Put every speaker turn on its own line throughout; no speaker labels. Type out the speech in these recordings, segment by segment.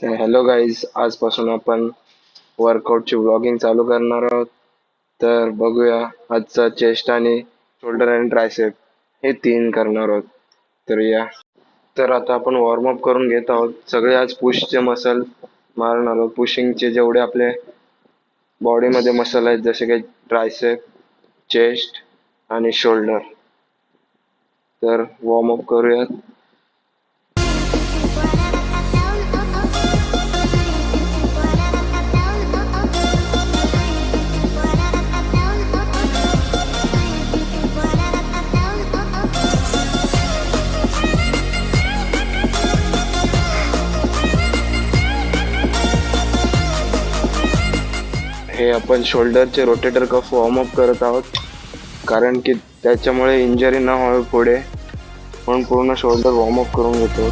तर hello guys, आजपासून आपण वर्कआउटची व्लॉगिंग चालू करणार आहोत. तर बघूया, आजचा चेस्ट आणि शोल्डर आणि ट्रायसेप हे 3 करणार आहोत. तर या, तर आता आपण वॉर्मअप करून घेत आहोत. सगळे आज पुशचे मसल मारणार आहोत. पुशिंगचे जेवढे आपले बॉडीमध्ये मसल आहेत, जसे काही ट्रायसेप, चेस्ट आणि शोल्डर. तर वॉर्मअप करूयात. हे आपण शोल्डरचे रोटेटर कफ वॉर्मअप करत आहोत, कारण की त्याच्यामुळे इंजरी न व्हावी पुढे, म्हणून पूर्ण शोल्डर वॉर्मअप करून घेतो.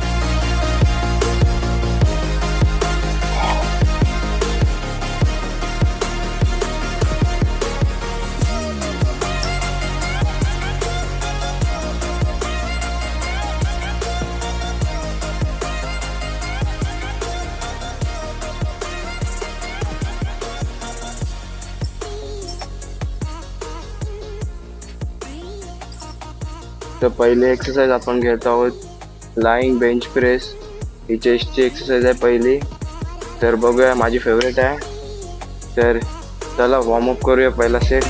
तर पहिले एक्सरसाइज आपण घेत आहोत लाईंग बेंच प्रेस. ही चेस्टची एक्सरसाइज आहे पहिली. तर बघूया, माझी फेवरेट आहे. तर चला वॉर्मअप करूया पहिला सेट.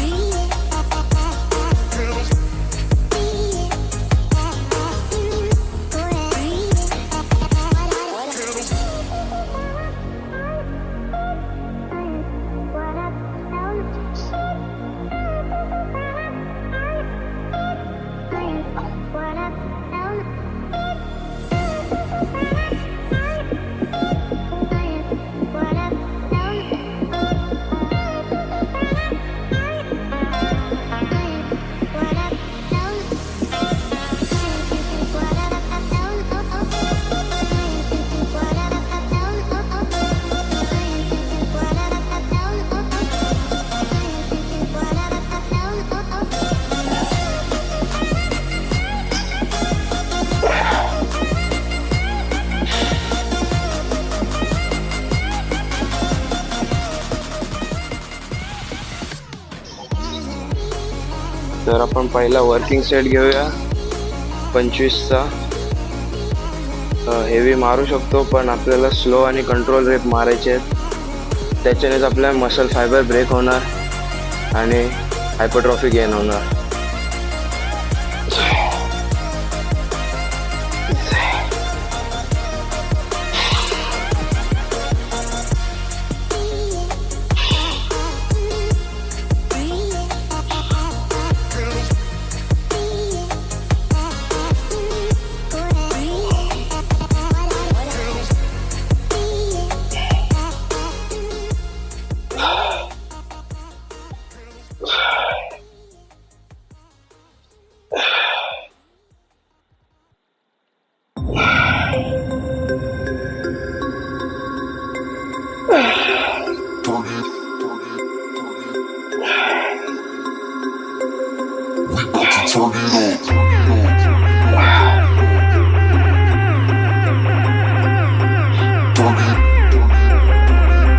तर आपण पहिला वर्किंग सेट घेऊया 25चा. हेवी मारू शकतो, पण आपल्याला स्लो आणि कंट्रोल रेप मारायचे आहेत. त्याच्यानेच आपल्या मसल फायबर ब्रेक होणार आणि हायपरट्रॉफी गेन होणार.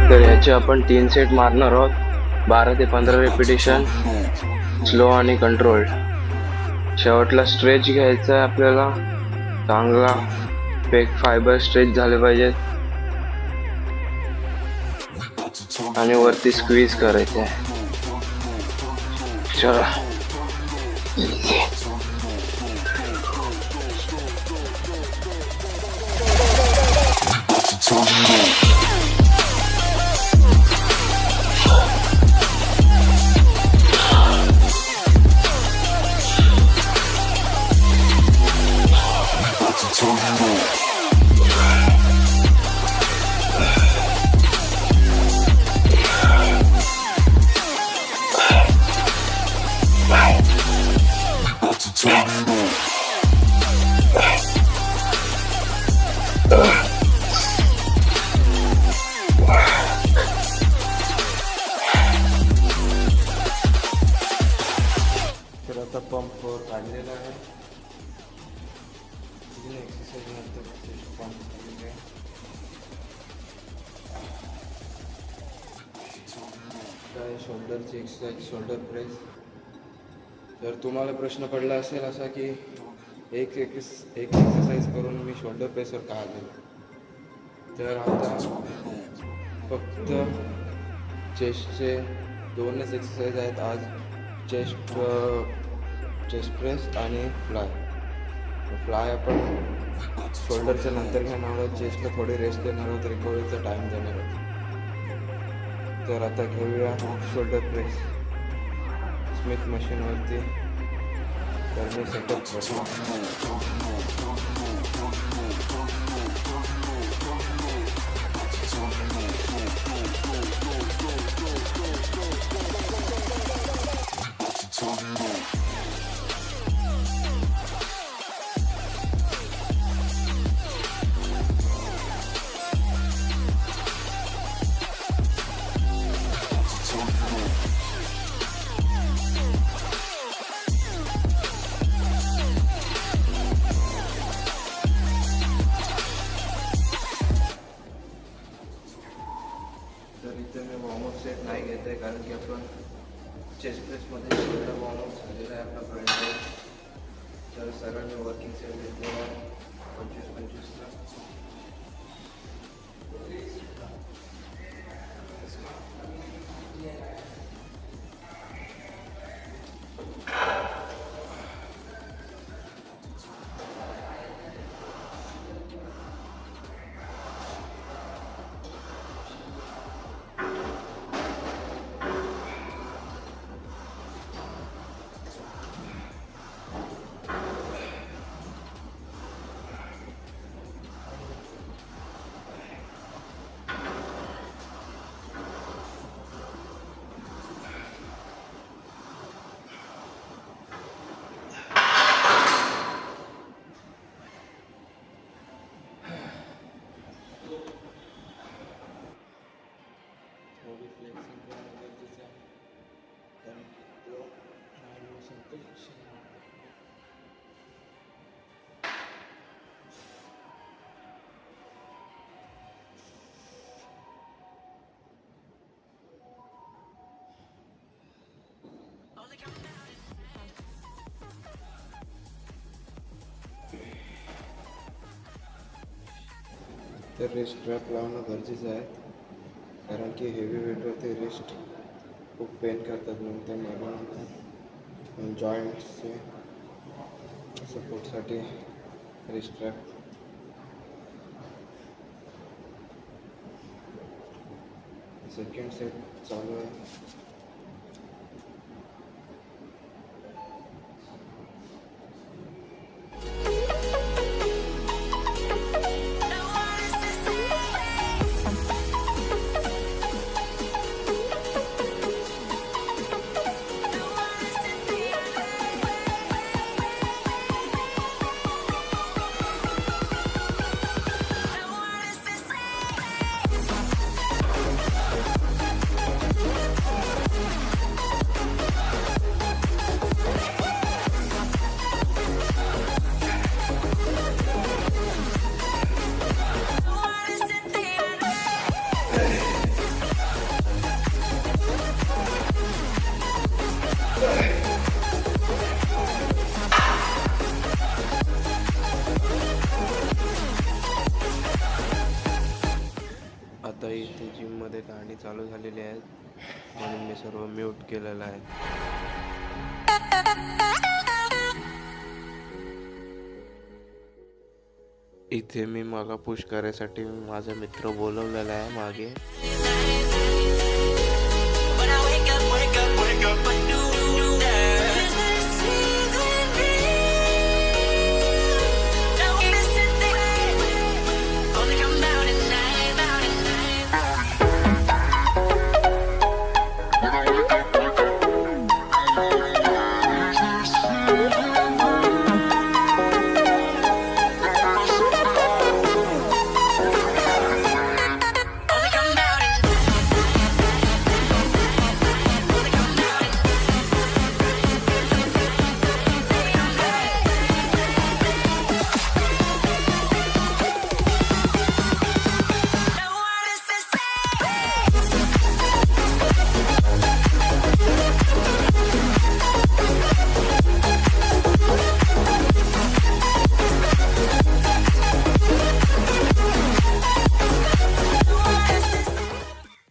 तर याचे आपण 3 सेट मारणार आहोत. 12 ते 15 रेपिटेशन, स्लो आणि कंट्रोल. शेवटला स्ट्रेच घ्यायचा आहे आपल्याला. चांगला पेक फायबर स्ट्रेच झाले पाहिजेत आणि वरती स्क्वीज करायचे आहे. चला, शोल्डरची एक्सरसाइज शोल्डर प्रेस. तर तुम्हाला प्रश्न पडला असेल असा की एक एक्सरसाइज करून मी शोल्डर प्रेसवर का आलो. तर आता फक्त चेस्टचे 2च एक्सरसाइज आहेत आज. चेस्ट प्रेस आणि फ्लाय आपण शोल्डरच्या नंतर घेणार आहोत. चेस्टला थोडी रेस्ट देणार आहोत, रिकव्हरीचा टाईम देणार आहोत. तर आता घेऊया शोल्डर प्रेस स्मिथ मशीनवरती. तर मी सेटअप करतो. तर इथे मी वॉर्मअप सेट नाही घेत आहे, कारण की आपण चेस्ट प्रेसमध्ये सगळं वॉर्मअप झालेला आहे आपला फ्रंट. तर सरांनी वर्किंग सेट घेतलेला आहे 25-25चा. थोडी फ्लेक्सिंग करणं गरजेचं आहे, कारण की तो माइंड संतुलित. तर रिस्ट स्ट्रॅप लावणं गरजेचं आहे, कारण की हेवी वेटवरती रिस्ट खूप पेन करतात. मग ते मला जॉईंट्सचे सपोर्टसाठी रिस्ट स्ट्रॅप. सेकंड सेट चालू आहे. आता इथे जिममध्ये गाणी चालू झालेली आहेत, म्हणून मी सर्व म्यूट केलेलं आहे. इथे मी मला पुश करायसाठी माझा मित्र बोलवलेला आहे मागे.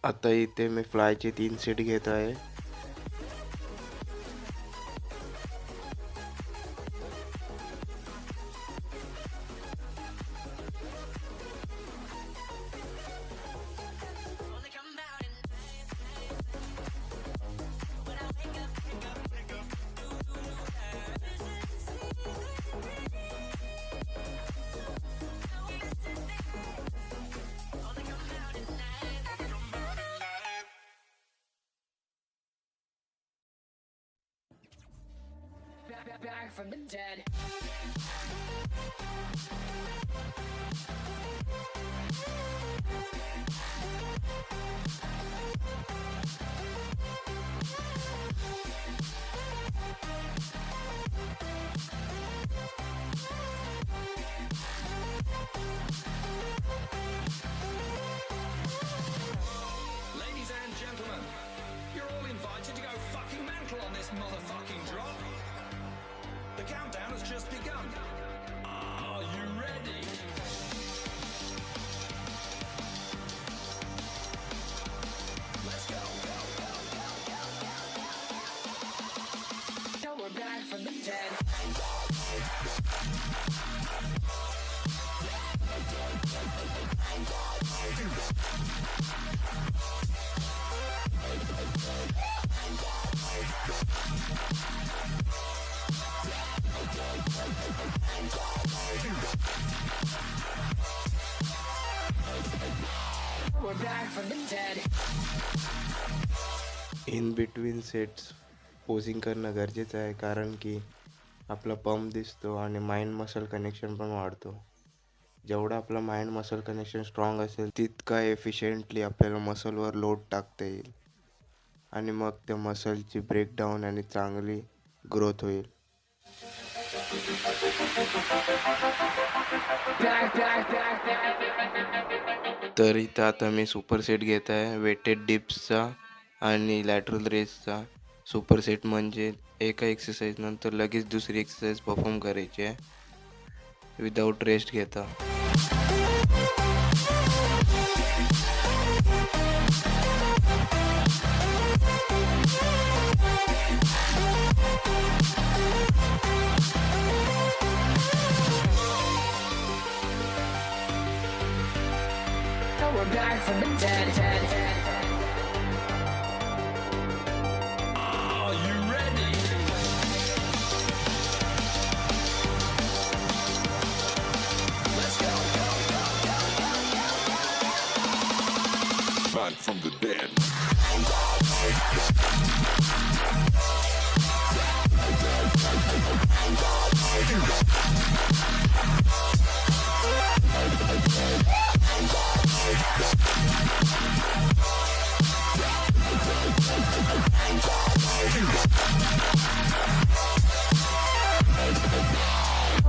आता इथे मी फ्लायचे 3 सेट घेत आहे.
Back from the dead.
Ladies and gentlemen, you're all invited to go fucking mental on this motherfucking drop. The countdown has just begun. Are you ready? Let's go.
Now we're back from the dead. We're back from the dead.
In between sets posing करणं गरजेचं आहे, कारण की आपला pump दिसतो आणि mind muscle connection पण वाढतो. जेवढं आपलं माइंड मसल कनेक्शन स्ट्रॉंग असेल तितका एफिशियंटली आपल्याला मसलवर लोड टाकता येईल आणि मग त्या मसलची ब्रेकडाऊन आणि चांगली ग्रोथ होईल. तर इथं आता मी सुपर सेट घेत आहे वेटेड डिप्सचा आणि लॅटरल रेसचा. सुपर सेट म्हणजे एका एक्सरसाइज नंतर लगेच दुसरी एक्सरसाइज परफॉर्म करायची आहे विदाऊट रेस्ट घेता.
Now we're back from the dead.
Are you ready? Let's go.
Back from the dead.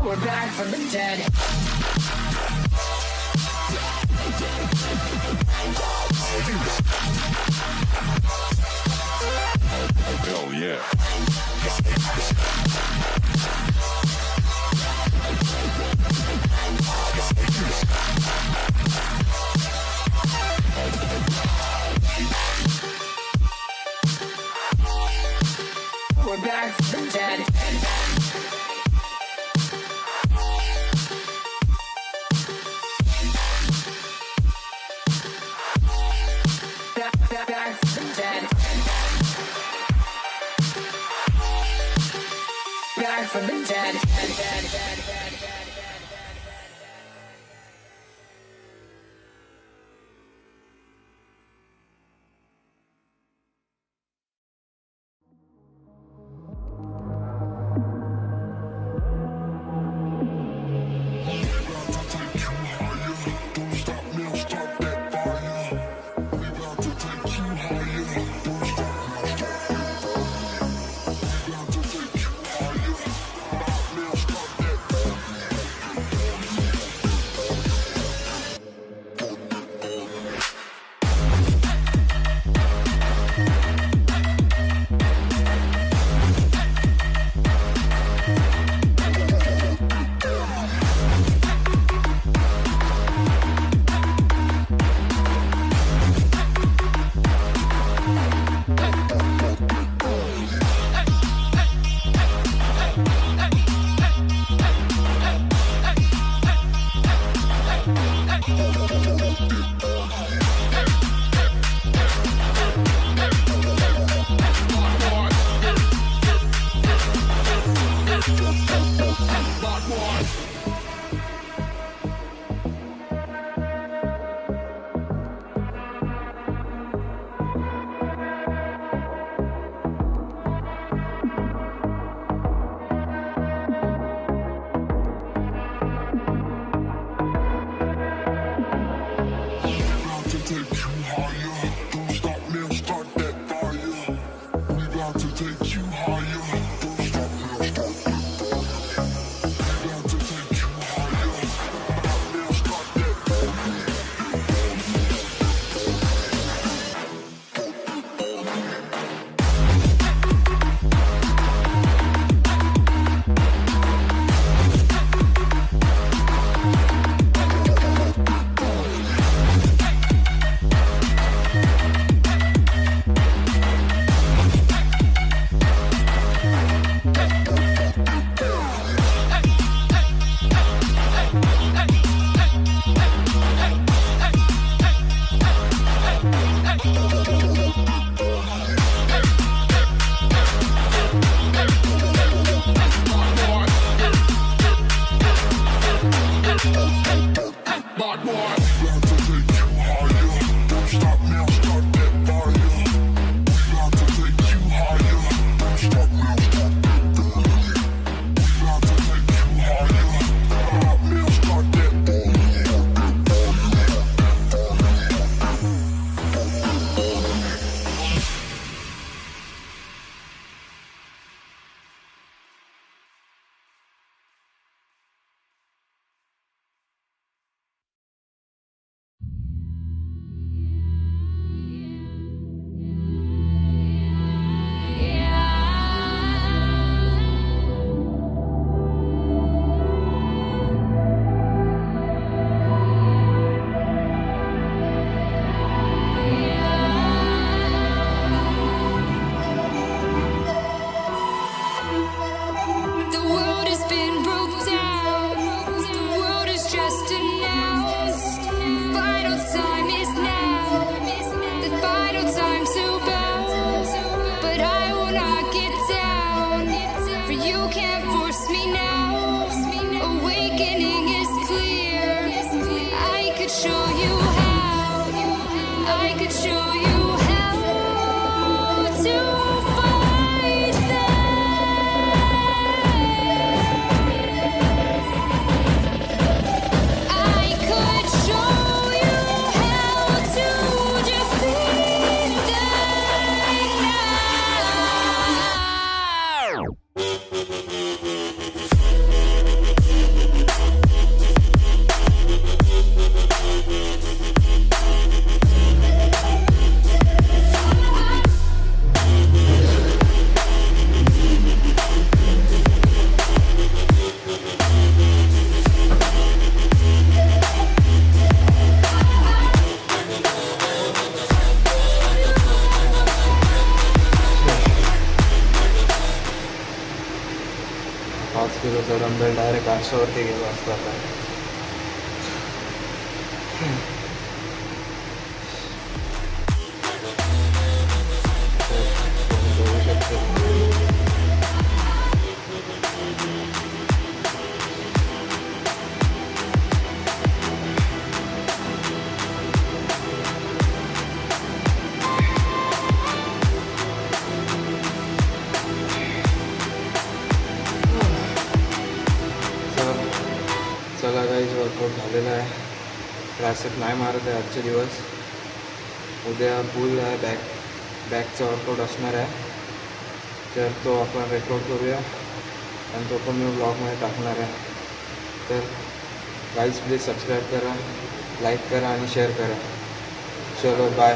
We're back from the dead.
Hell yeah.
We're back from the dead. Back from the dead. Back from the dead.
Don't stop me, I'll start that fire. We about to take you higher. Don't stop me, I'll start that fire. We about to take you higher. Stop me, I'll start that fire. take you higher. Don't stop now, start that fire. We about to take you higher. Don't stop now, start that fire. We about to take you higher. Now start that bad boy. We about to take you higher. Don't stop now, start that fire. We about to take you higher. Don't stop now, start that fire. We about to take you higher. Stop now, start that
The world has been broke down. The world is just announced. Final time is now. The final time to bow. But I will not get down. For you can't force me now. Awakening is clear. I could show you how. I could show you how to fight them. I could show you how to defeat them now.
पाच किलोचा dumbbell direct 800वरती गेलो असतो आता. तर तुम्ही बघू शकता. चला काहीच वर्कआउट झालेलं आहे. ट्रायसेप नाही मारत आहे आजचे दिवस. उद्या पुल आहे, बॅकचा वर्कआउट असणार आहे. तर तो आपण रेकॉर्ड करूया आणि तो पण मी ब्लॉगमध्ये टाकणार आहे. तर गाईज प्लीज सबस्क्राईब करा, लाईक करा आणि शेअर करा. चलो बाय.